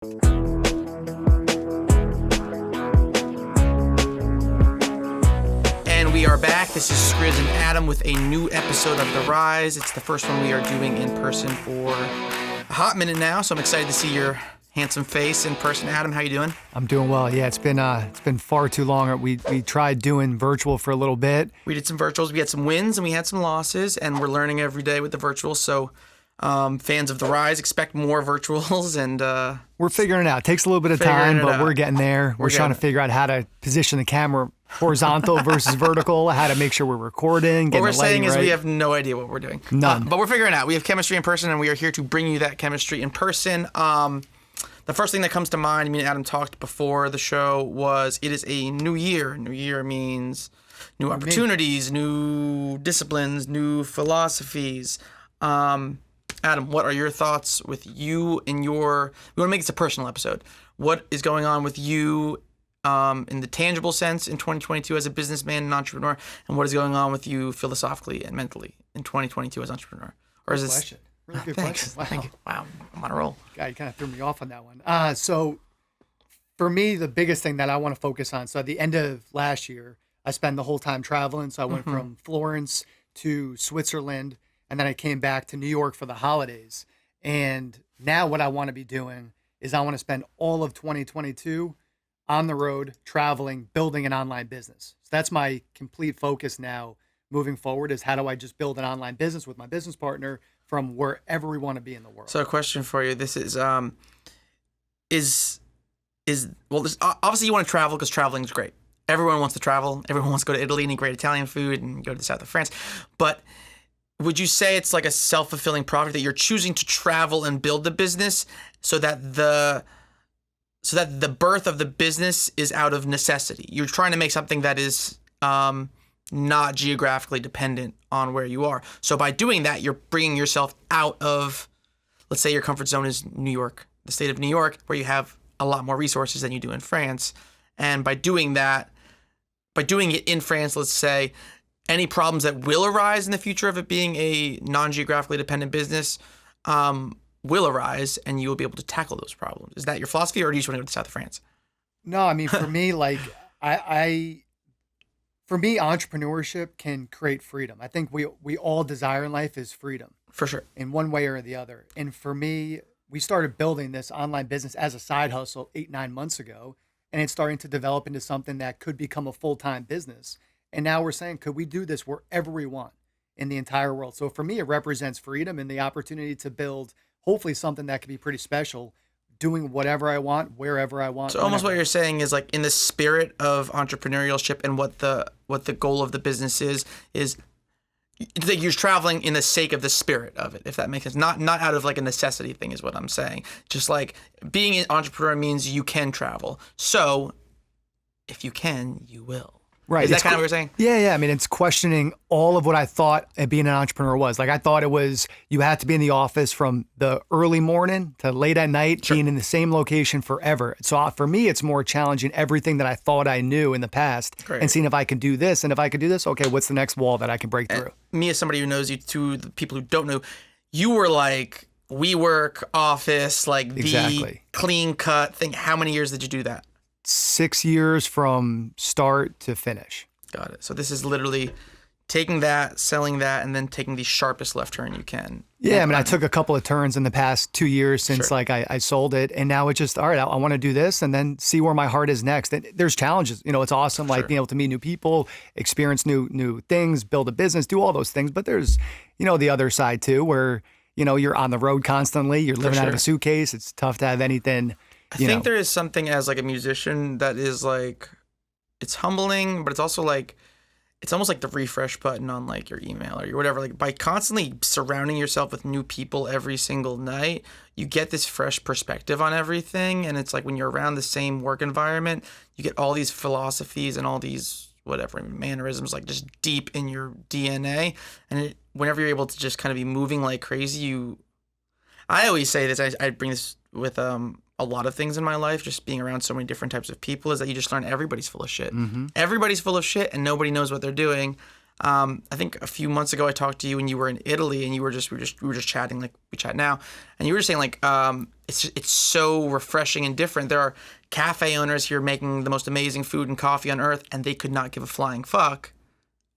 And we are back. This is Skrizz and Adam with a new episode of The Rise. It's the first one we are doing in person for a hot minute now, so I'm excited to see your handsome face in person. Adam, how you doing? I'm doing well. Yeah, it's been far too long. We tried doing virtual for a little bit. We did some virtuals. We had some wins and we had some losses, and we're learning every day with the virtuals. So fans of The Rise, expect more virtuals, and we're figuring it out. It takes a little bit of time, but we're getting there. We're trying to figure out how to position the camera horizontal versus vertical, how to make sure we're recording. What we're saying is we have no idea what we're doing. None. But we're figuring it out. We have chemistry in person, and we are here to bring you that chemistry in person. The first thing that comes to mind, me and Adam talked before the show, was it is a new year. New year means new opportunities, new disciplines, new philosophies. Adam, what are your thoughts with you and we want to make this a personal episode. What is going on with you in the tangible sense in 2022 as a businessman and entrepreneur, and what is going on with you philosophically and mentally in 2022 as an entrepreneur? Or is this question? Really good Thanks. question. Wow. Thank you. Wow, I'm on a roll. God, you kind of threw me off on that one. So for me, the biggest thing that I want to focus on, so at the end of last year, I spent the whole time traveling. So I went from Florence to Switzerland, and then I came back to New York for the holidays. And now what I want to be doing is I want to spend all of 2022 on the road, traveling, building an online business. So that's my complete focus now moving forward, is how do I just build an online business with my business partner from wherever we want to be in the world. So a question for you. This is obviously you want to travel because traveling is great. Everyone wants to travel. Everyone wants to go to Italy and eat great Italian food and go to the south of France. But would you say it's like a self-fulfilling prophecy that you're choosing to travel and build the business so that the birth of the business is out of necessity? You're trying to make something that is not geographically dependent on where you are. So by doing that, you're bringing yourself out of, let's say your comfort zone is New York, the state of New York, where you have a lot more resources than you do in France. And by doing that, by doing it in France, let's say, any problems that will arise in the future of it being a non-geographically dependent business will arise, and you will be able to tackle those problems. Is that your philosophy, or do you just want to go to the south of France? No, I mean, for me, like for me, entrepreneurship can create freedom. I think we all desire in life is freedom. For sure. In one way or the other. And for me, we started building this online business as a side hustle 8-9 months ago, and it's starting to develop into something that could become a full-time business. And now we're saying, could we do this wherever we want in the entire world? So for me, it represents freedom and the opportunity to build hopefully something that could be pretty special, doing whatever I want, wherever I want. So almost what you're saying is, like, in the spirit of entrepreneurship and what the goal of the business is that you're traveling in the sake of the spirit of it, if that makes sense. Not out of like a necessity thing is what I'm saying. Just like being an entrepreneur means you can travel. So if you can, you will. Right. Is that kind of what you're saying? Yeah. I mean, it's questioning all of what I thought being an entrepreneur was. Like, I thought it was you had to be in the office from the early morning to late at night, being in the same location forever. So for me, it's more challenging everything that I thought I knew in the past and seeing if I can do this. And if I could do this, okay, what's the next wall that I can break through? Me, as somebody who knows you, to the people who don't know, you were like WeWork, office, like the clean cut thing. How many years did you do that? 6 years from start to finish. Got it. So this is literally taking that, selling that, and then taking the sharpest left turn you can. Yeah, I mean, I took a couple of turns in the past 2 years since like I sold it, and now it's just, all right, I want to do this and then see where my heart is next. And there's challenges. You know, it's awesome, like being able to meet new people, experience new things, build a business, do all those things. But there's, you know, the other side too, where, you know, you're on the road constantly, you're living out of a suitcase. It's tough to have anything. I think there is something as like a musician that is like, it's humbling, but it's also like, it's almost like the refresh button on like your email or your whatever. Like, by constantly surrounding yourself with new people every single night, you get this fresh perspective on everything. And it's like when you're around the same work environment, you get all these philosophies and all these whatever mannerisms like just deep in your DNA. And whenever you're able to just kind of be moving like crazy, I always say this, I bring this with a lot of things in my life, just being around so many different types of people, is that you just learn everybody's full of shit. Mm-hmm. Everybody's full of shit and nobody knows what they're doing. I think a few months ago I talked to you and you were in Italy and we were just chatting like we chat now, and you were just saying like it's so refreshing and different. There are cafe owners here making the most amazing food and coffee on earth, and they could not give a flying fuck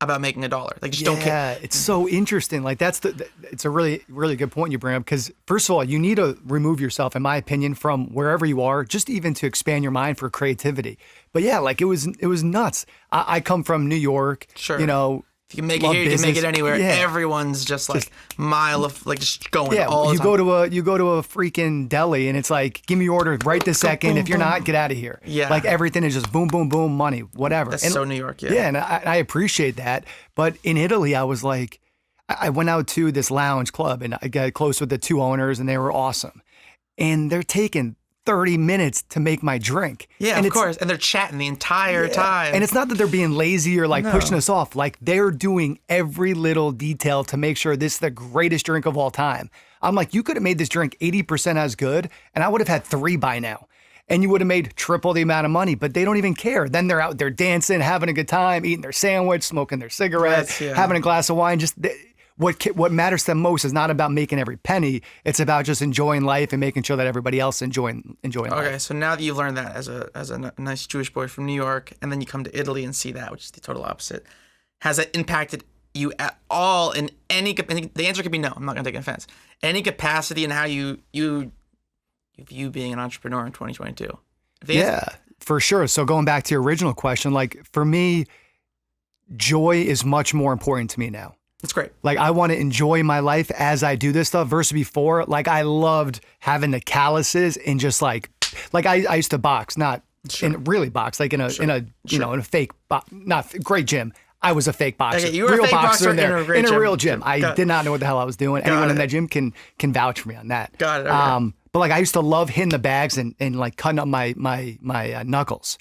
about making $1. Like, just don't care. Yeah, it's so interesting. Like, it's a really, really good point you bring up, because first of all, you need to remove yourself, in my opinion, from wherever you are, just even to expand your mind for creativity. But yeah, like it was nuts. I come from New York. Sure. You know, if you can make it here, you can make it anywhere. Yeah. Everyone's just like mile of like just going. Yeah, all the time. You go to a freaking deli and it's like, give me your order right this second. Boom, if you're boom. not, get out of here. Yeah, like everything is just boom, boom, boom, money, whatever. That's and, so New York. Yeah, yeah, and I appreciate that. But in Italy, I was like, I went out to this lounge club and I got close with the two owners, and they were awesome. And they're taking 30 minutes to make my drink. Yeah, of course. And they're chatting the entire time. And it's not that they're being lazy or like pushing us off. Like, they're doing every little detail to make sure this is the greatest drink of all time. I'm like, you could have made this drink 80% as good, and I would have had 3 by now. And you would have made triple the amount of money, but they don't even care. Then they're out there dancing, having a good time, eating their sandwich, smoking their cigarettes, having a glass of wine. Just what matters to them most is not about making every penny. It's about just enjoying life and making sure that everybody else enjoying life. Okay, so now that you've learned that as a nice Jewish boy from New York, and then you come to Italy and see that, which is the total opposite, has it impacted you at all in any? The answer could be no. I'm not gonna take offense. Any capacity in how you view being an entrepreneur in 2022? Yeah, for sure. So going back to your original question, like for me, joy is much more important to me now. That's great. Like, I want to enjoy my life as I do this stuff versus before. Like, I loved having the calluses and just like I used to box, not really box, like in a fake, not great gym. I was a fake boxer. Okay, you were a fake boxer in a real gym. I did not know what the hell I was doing. Anyone in that gym can vouch for me on that. Got it. Okay. But like, I used to love hitting the bags and like cutting up my knuckles.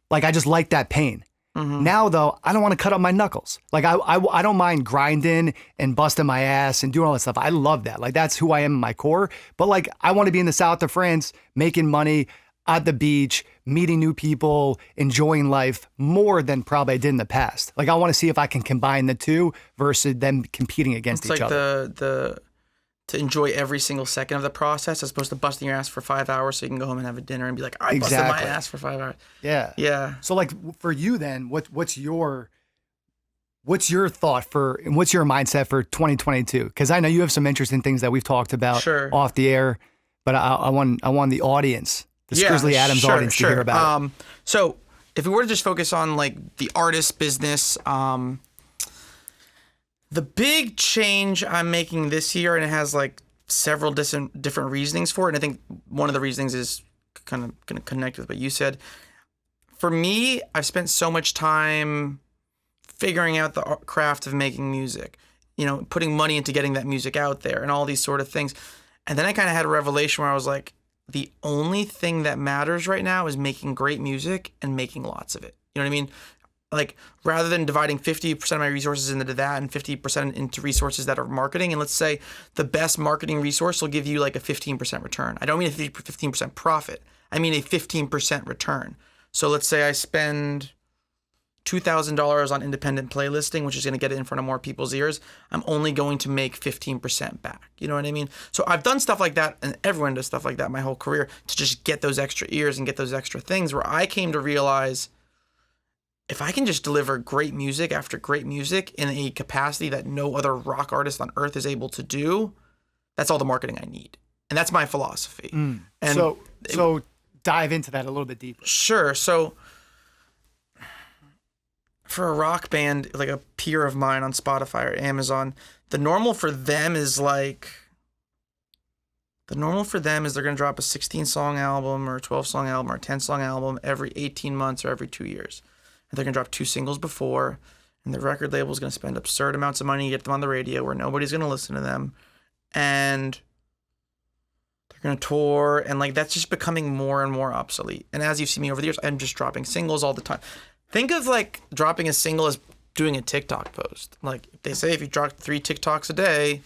Like, I just like that pain. Mm-hmm. Now though, I don't want to cut up my knuckles. Like, I don't mind grinding and busting my ass and doing all that stuff. I love that. Like, that's who I am in my core. But like, I want to be in the south of France, making money at the beach, meeting new people, enjoying life more than probably I did in the past. Like, I want to see if I can combine the two versus them competing against each other. It's like to enjoy every single second of the process, as opposed to busting your ass for 5 hours so you can go home and have a dinner and be like, I busted my ass for 5 hours. Yeah. Yeah. So like, for you then, what's your thought for, and what's your mindset for 2022? Because I know you have some interesting things that we've talked about off the air, but I want the audience, the skrizzlyadams audience, to hear about it. So if we were to just focus on like the artist business, the big change I'm making this year, and it has like several different reasonings for it, and I think one of the reasonings is kind of going to connect with what you said. For me, I've spent so much time figuring out the craft of making music, putting money into getting that music out there and all these sort of things. And then I kind of had a revelation where I was like, the only thing that matters right now is making great music and making lots of it. You know what I mean? Like, rather than dividing 50% of my resources into that and 50% into resources that are marketing, and let's say the best marketing resource will give you like a 15% return. I don't mean a 15% profit. I mean a 15% return. So let's say I spend $2,000 on independent playlisting, which is going to get it in front of more people's ears. I'm only going to make 15% back. You know what I mean? So I've done stuff like that, and everyone does stuff like that my whole career, to just get those extra ears and get those extra things, where I came to realize, if I can just deliver great music after great music in a capacity that no other rock artist on earth is able to do, that's all the marketing I need. And that's my philosophy. And so dive into that a little bit deeper. Sure. So for a rock band, like a peer of mine on Spotify or Amazon, the normal for them is they're going to drop a 16-song album or a 12-song album or a 10-song album every 18 months or every 2 years. They're going to drop 2 singles before, and the record label is going to spend absurd amounts of money to get them on the radio where nobody's going to listen to them. And they're going to tour, and like, that's just becoming more and more obsolete. And as you've seen me over the years, I'm just dropping singles all the time. Think of like dropping a single as doing a TikTok post. Like, they say if you drop 3 TikToks a day,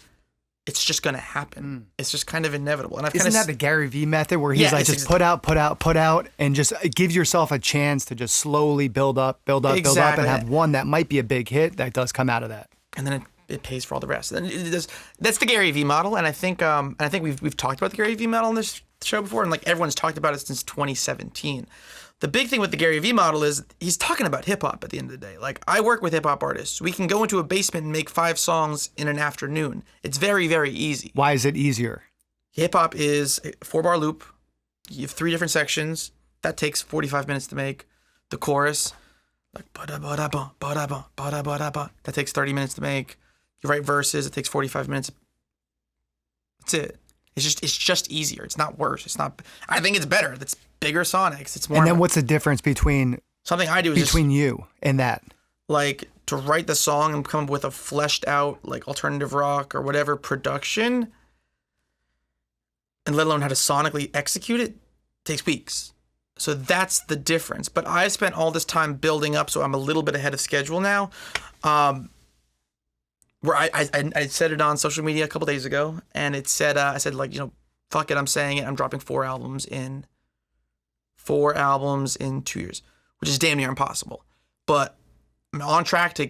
it's just going to happen. It's just kind of inevitable. And Isn't that the Gary Vee method where he's like, just put out, and just give yourself a chance to just slowly build up, and have one that might be a big hit that does come out of that. And then it pays for all the rest. And that's the Gary Vee model. And I think we've talked about the Gary Vee model on this show before, and like everyone's talked about it since 2017. The big thing with the Gary Vee model is he's talking about hip hop at the end of the day. Like, I work with hip hop artists. We can go into a basement and make 5 songs in an afternoon. It's very, very easy. Why is it easier? Hip hop is a 4-bar loop. You have 3 different sections. That takes 45 minutes to make. The chorus, like ba-da-ba-da-ba, ba-da-ba, ba-da-ba-da-ba. That takes 30 minutes to make. You write verses. It takes 45 minutes. That's it. It's just easier. It's not worse. It's not. I think it's better. It's bigger sonics. It's more. And then what's the difference between something I do is between you and that? Like, to write the song and come up with a fleshed out like alternative rock or whatever production, and let alone how to sonically execute it, takes weeks. So that's the difference. But I spent all this time building up, so I'm a little bit ahead of schedule now. Where I said it on social media a couple days ago, and it said, I said, like, fuck it, I'm saying it. I'm dropping 4 albums in 2 years, which is damn near impossible. But I'm on track to,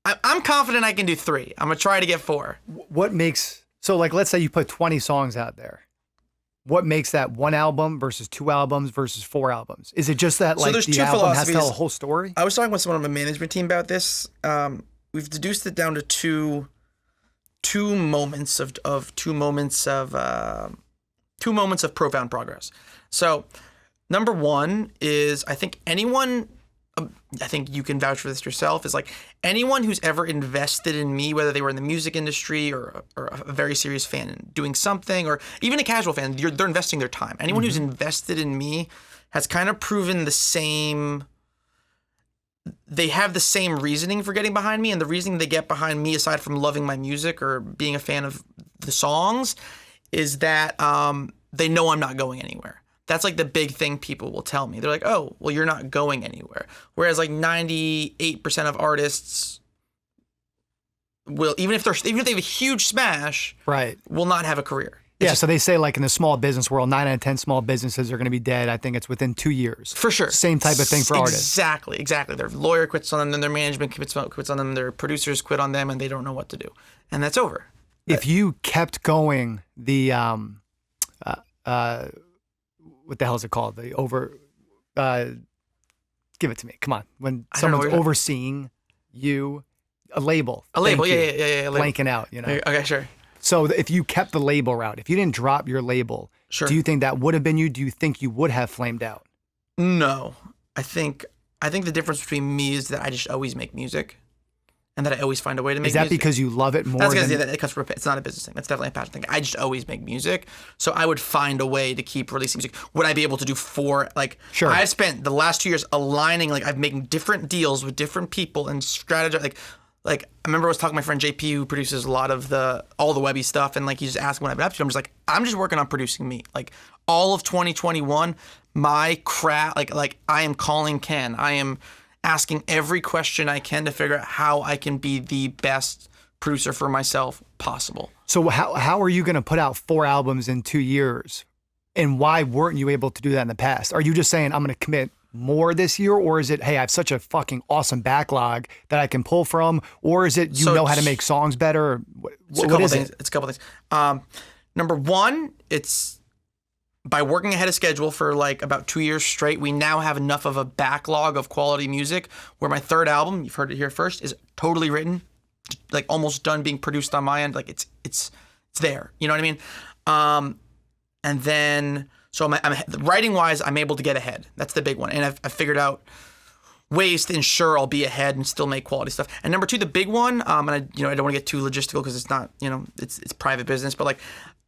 I'm confident I can do 3. I'm going to try to get 4. What makes, so like, let's say you put 20 songs out there. What makes that 1 album versus 2 albums versus 4 albums? Is it just that, like, the album has to tell a whole story? I was talking with someone on my management team about this. We've deduced it down to two moments of profound progress. So, number 1 is, I think you can vouch for this yourself, is like, anyone who's ever invested in me, whether they were in the music industry or a very serious fan and doing something, or even a casual fan, they're investing their time. Anyone who's invested in me has kind of proven the same. They have the same reasoning for getting behind me, and the reasoning they get behind me, aside from loving my music or being a fan of the songs, is that they know I'm not going anywhere. That's like the big thing people will tell me. They're like, oh, well, you're not going anywhere. Whereas like 98% of artists will, even if they have a huge smash, right, will not have a career. Yeah, so they say, like, in the small business world, 9 out of 10 small businesses are going to be dead. I think it's within 2 years. For sure. Same type of thing for artists. Exactly. Their lawyer quits on them, then their management quits on them, their producers quit on them, and they don't know what to do. And that's over. If you kept going the, what the hell is it called? The give it to me. Come on. When someone's overseeing you, a label. Yeah. Blanking out, Okay, sure. So if you kept the label route, if you didn't drop your label, sure, do you think that would have been you? Do you think you would have flamed out? No. I think the difference between me is that I just always make music, and that I always find a way to make music. Is that because you love it more? That's because it comes from, it's not a business thing. That's definitely a passion thing. I just always make music, so I would find a way to keep releasing music. Would I be able to do 4? Like, sure. I've spent the last 2 years aligning, like, I'm making different deals with different people and strategize. Like, I remember I was talking to my friend JP, who produces a lot of all the webby stuff, and like, he just asked what I've been up to. I'm just like, I'm just working on producing me. Like, all of 2021, my craft, like I am calling Ken. I am asking every question I can to figure out how I can be the best producer for myself possible. So how are you going to put out 4 albums in 2 years? And why weren't you able to do that in the past? Are you just saying, I'm going to commit more this year, or is it, hey, I have such a fucking awesome backlog that I can pull from, or is it you know how to make songs better? What is it? It's a couple things. Number 1, it's by working ahead of schedule for like about 2 years straight, we now have enough of a backlog of quality music where my 3rd album, you've heard it here first, is totally written, like almost done being produced on my end. Like, it's there. You know what I mean? And then, so I'm writing wise, I'm able to get ahead. That's the big one. And I've figured out ways to ensure I'll be ahead and still make quality stuff. And number 2, the big one, and I don't want to get too logistical because it's not, it's private business, but like,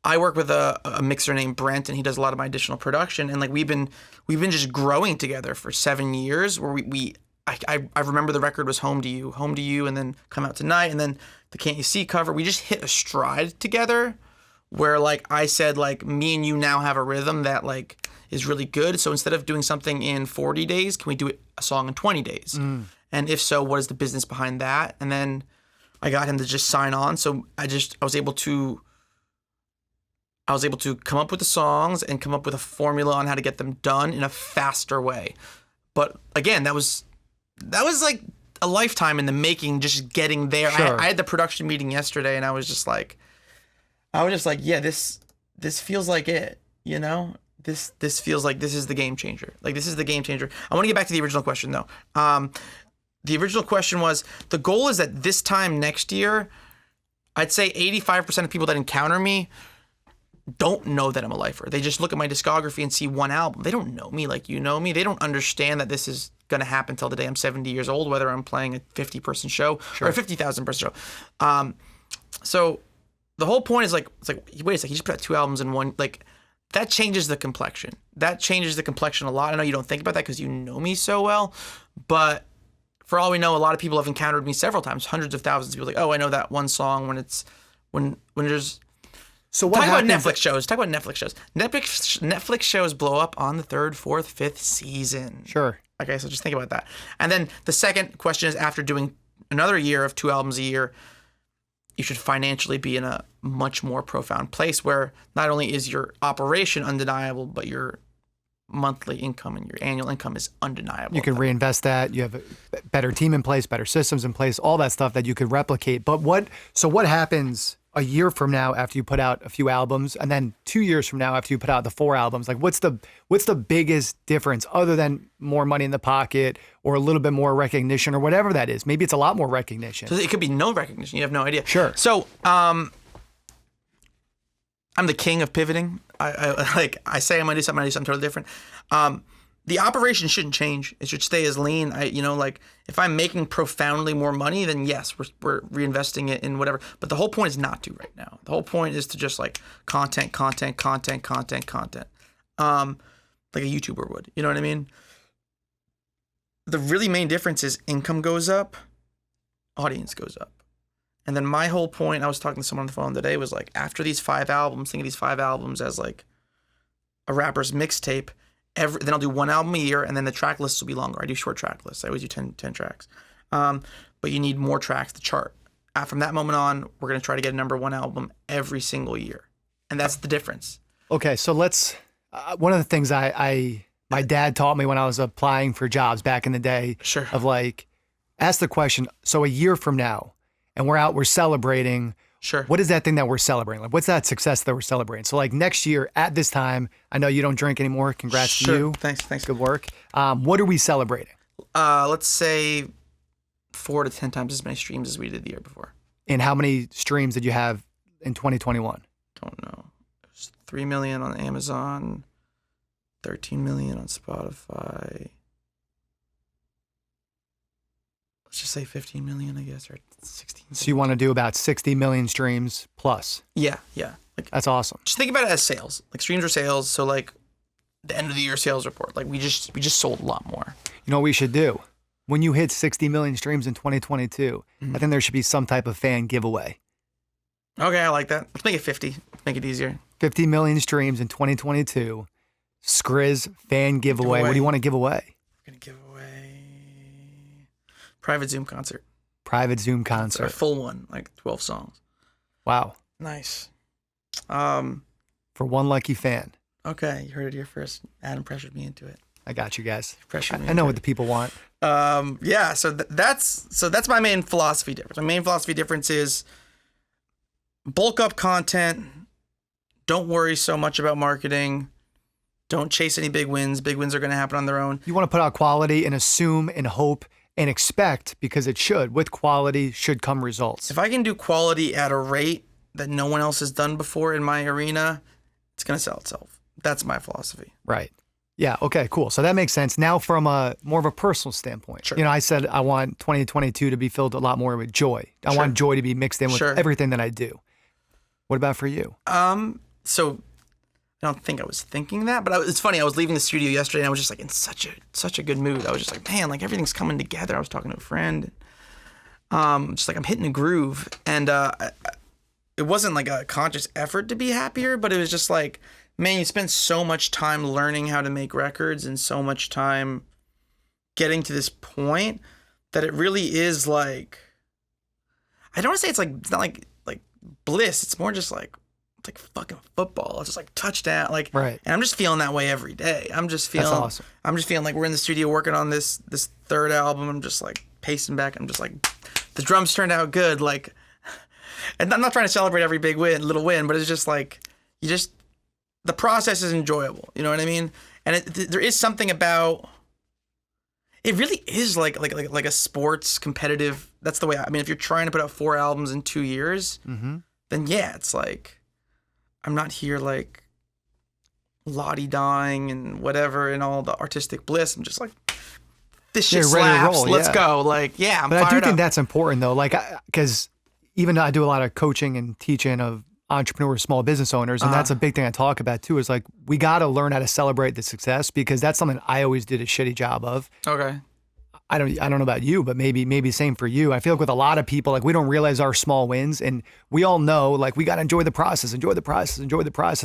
I work with a mixer named Brent, and he does a lot of my additional production. And like, we've been just growing together for 7 years, where I remember the record was Home to You, and then Come Out Tonight, and then the Can't You See cover. We just hit a stride together, where like I said, like, me and you now have a rhythm that like is really good. So instead of doing something in 40 days, can we do a song in 20 days? And if so, what is the business behind that? And then I got him to just sign on. So I was able to I was able to come up with the songs and come up with a formula on how to get them done in a faster way. But again, that was like a lifetime in the making, just getting there. Sure. I had the production meeting yesterday, and I was just like, yeah, this feels like it, you know? This feels like this is the game changer. Like, this is the game changer. I want to get back to the original question, though. The original question was, the goal is that this time next year, I'd say 85% of people that encounter me don't know that I'm a lifer. They just look at my discography and see one album. They don't know me like you know me. They don't understand that this is going to happen till the day I'm 70 years old, whether I'm playing a 50-person show or a 50,000-person show. So the whole point is like, it's like, wait a second, you just put out 2 albums in one, like, that changes the complexion. That changes the complexion a lot. I know you don't think about that because you know me so well, but for all we know, a lot of people have encountered me several times, hundreds of thousands of people like, oh, I know that one song when there's... So what Talk about happens? Netflix shows. Netflix shows blow up on the 3rd, 4th, 5th season. Sure. Okay, so just think about that. And then the second question is, after doing another year of 2 albums a year, you should financially be in a much more profound place where not only is your operation undeniable, but your monthly income and your annual income is undeniable. You can reinvest that. You have a better team in place, better systems in place, all that stuff that you could replicate. But what happens a year from now after you put out a few albums, and then 2 years from now after you put out the 4 albums? Like, what's the biggest difference other than more money in the pocket or a little bit more recognition or whatever that is? Maybe it's a lot more recognition. So it could be no recognition. You have no idea. Sure. So I'm the king of pivoting. I say I'm gonna do something totally different. The operation shouldn't change. It should stay as lean. If I'm making profoundly more money, then yes, we're reinvesting it in whatever. But the whole point is not to right now. The whole point is to just like content. Like a YouTuber would. You know what I mean? The really main difference is income goes up, audience goes up. And then my whole point, I was talking to someone on the phone today, was like, after these 5 albums, think of these 5 albums as like a rapper's mixtape. Then I'll do 1 album a year, and then the track lists will be longer. I do short track lists. I always do 10 tracks. But you need more tracks to chart. From that moment on, we're going to try to get a number 1 album every single year. And that's the difference. Okay, so let's, one of the things my dad taught me when I was applying for jobs back in the day, Sure. of like, ask the question, so a year from now, and we're celebrating, Sure. what is that thing that we're celebrating? Like, what's that success that we're celebrating? So like next year at this time, I know you don't drink anymore. Congrats to you. Thanks. Good work. What are we celebrating? Let's say 4 to 10 times as many streams as we did the year before. And how many streams did you have in 2021? Don't know. It was 3 million on Amazon, 13 million on Spotify. Let's just say 15 million, I guess, or 16. So you want to do about 60 million streams plus. Yeah. Like, That's awesome. just think about it as sales. Like, streams are sales. So like the end of the year sales report, like we just sold a lot more. You know what we should do? When you hit 60 million streams in 2022, I think there should be some type of fan giveaway. Okay, I like that. Let's make it 50. Make it easier. 50 million streams in 2022. Skrizz fan giveaway. What do you want to give away? We're gonna give away private Zoom concert. Private Zoom A concert. full one, like 12 songs. Wow. Nice. For one lucky fan. Okay, you heard it here first. Adam pressured me into it. I got you guys. Pressured me. I know what the people want. Yeah. So that's my main philosophy difference. My main philosophy difference is bulk up content. Don't worry so much about marketing. Don't chase any big wins. Big wins are going to happen on their own. You want to put out quality and assume and hope and expect, because it should. With quality should come results. If I can do quality at a rate that no one else has done before in my arena, it's going to sell itself. That's my philosophy. Right. Yeah. Okay, cool. So that makes sense. Now from a more of a personal standpoint, Sure. you know, I said I want 2022 to be filled a lot more with joy. I Sure. want joy to be mixed in with Sure. everything that I do. What about for you? So I don't think I was thinking that, but it's funny. I was leaving the studio yesterday and I was just like in such a good mood. I was just like, man, like everything's coming together. I was talking to a friend, just like I'm hitting a groove, and it wasn't like a conscious effort to be happier, but it was just like, man, you spend so much time learning how to make records and so much time getting to this point that it really is like, I don't want to say it's not like bliss. It's more just like, it's like fucking football. It's just like touchdown. Like, right. And I'm just feeling that way every day. I'm just feeling, That's awesome. I'm just feeling like we're in the studio working on this third album. I'm just like pacing back. I'm just like, the drums turned out good. Like, and I'm not trying to celebrate every big win, little win, but it's just like, the process is enjoyable. You know what I mean? And there is something about, it really is like a sports competitive. That's the way. I mean, if you're trying to put out 4 albums in 2 years, then yeah, it's like, I'm not here like lottie-dying and whatever and all the artistic bliss. I'm just like, this shit slaps. Roll, Let's go. Like, yeah, I'm But I do think up. that's important though. Like, because even though I do a lot of coaching and teaching of entrepreneurs, small business owners, and that's a big thing I talk about too, is like, we got to learn how to celebrate the success, because that's something I always did a shitty job of. Okay. I don't know about you, but maybe same for you. I feel like with a lot of people, like, we don't realize our small wins, and we all know, like, we got to enjoy the process.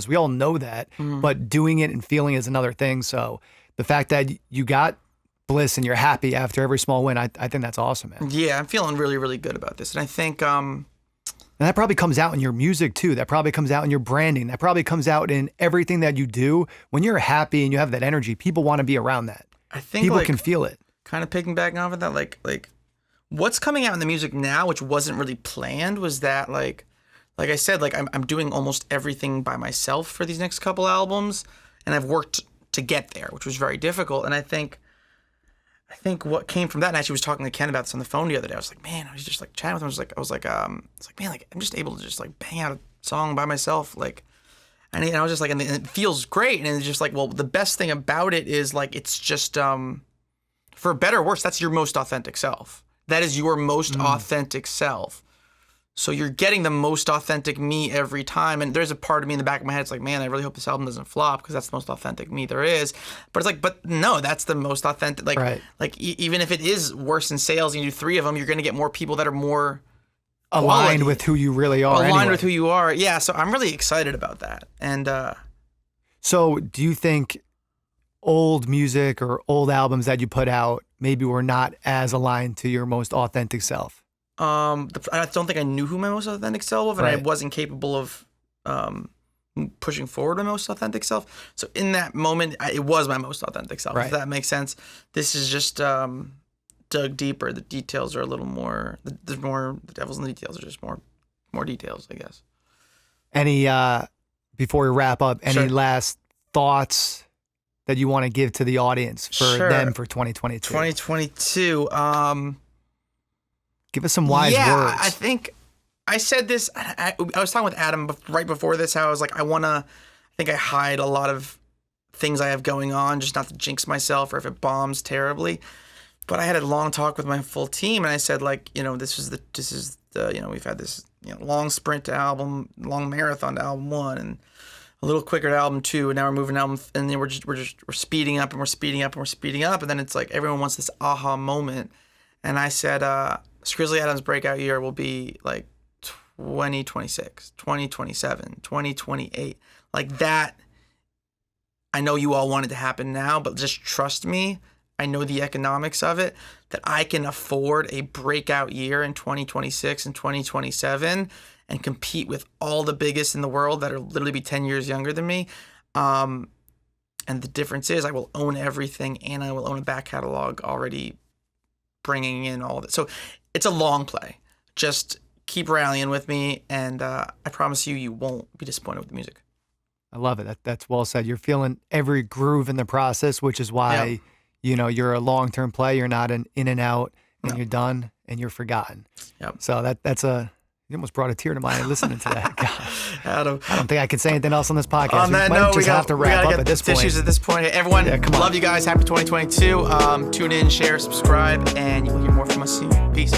We all know that, but doing it and feeling is another thing. So the fact that you got bliss and you're happy after every small win, I think that's awesome, man. Yeah, I'm feeling really, really good about this. And I think, and that probably comes out in your music too. That probably comes out in your branding. That probably comes out in everything that you do. When you're happy and you have that energy, people want to be around that. I think people like, can feel it. Kind of picking back off of that, like what's coming out in the music now, which wasn't really planned, was that like I said, like I'm doing almost everything by myself for these next couple albums, and I've worked to get there, which was very difficult. And I think what came from that, and I actually was talking to Ken about this on the phone the other day. I was like, man, I was just like chatting with him. I was like, man, like I'm just able to just like bang out a song by myself, like. And I was just like, and it feels great. And it's just like, well, the best thing about it is like, it's just, for better or worse, that's your most authentic self. That is your most authentic self. So you're getting the most authentic me every time. And there's a part of me in the back of my head, it's like, man, I really hope this album doesn't flop, because that's the most authentic me there is. But it's like, but no, that's the most authentic. Like, right. Like even if it is worse in sales and you do 3 of them, you're going to get more people that are more aligned with who you really are. Aligned with who you are. Yeah. So I'm really excited about that. And so do you think old music or old albums that you put out maybe were not as aligned to your most authentic self? I don't think I knew who my most authentic self was, and right. I wasn't capable of pushing forward my most authentic self. So in that moment, it was my most authentic self, right. if that makes sense. This is just dug deeper. The details are a little more, there's more, the devil's in the details are just more details, I guess. Any, before we wrap up, any Sure. last thoughts that you want to give to the audience for Sure. them for 2022? 2022. Give us some wise words. I think I said this. I was talking with Adam right before this. How I was like, I think I hide a lot of things I have going on, just not to jinx myself or if it bombs terribly. But I had a long talk with my full team, and I said, like, this is the we've had this long sprint to album, long marathon to album 1, and a little quicker to album 2, and now we're moving album, and then we're speeding up and we're speeding up and we're speeding up, and then it's like everyone wants this aha moment, and I said, skrizzlyadams breakout year will be like 2026, 2027, 2028, like that. I know you all want it to happen now, but just trust me. I know the economics of it, that I can afford a breakout year in 2026 and 2027 and compete with all the biggest in the world that are literally be 10 years younger than me. And the difference is I will own everything, and I will own a back catalog already bringing in all of it. So it's a long play. Just keep rallying with me, and I promise you won't be disappointed with the music. I love it. That's well said. You're feeling every groove in the process, which is why, you're a long-term play. You're not an in and out, and you're done and you're forgotten. Yep. So you almost brought a tear to my eye listening to that. God. Adam. I don't think I can say anything else on this podcast. On that we might note, just have to wrap up at this point. Tissues at this point. Everyone, Yeah, come on. love you guys. Happy 2022. Tune in, share, subscribe, and you'll hear more from us soon. Peace.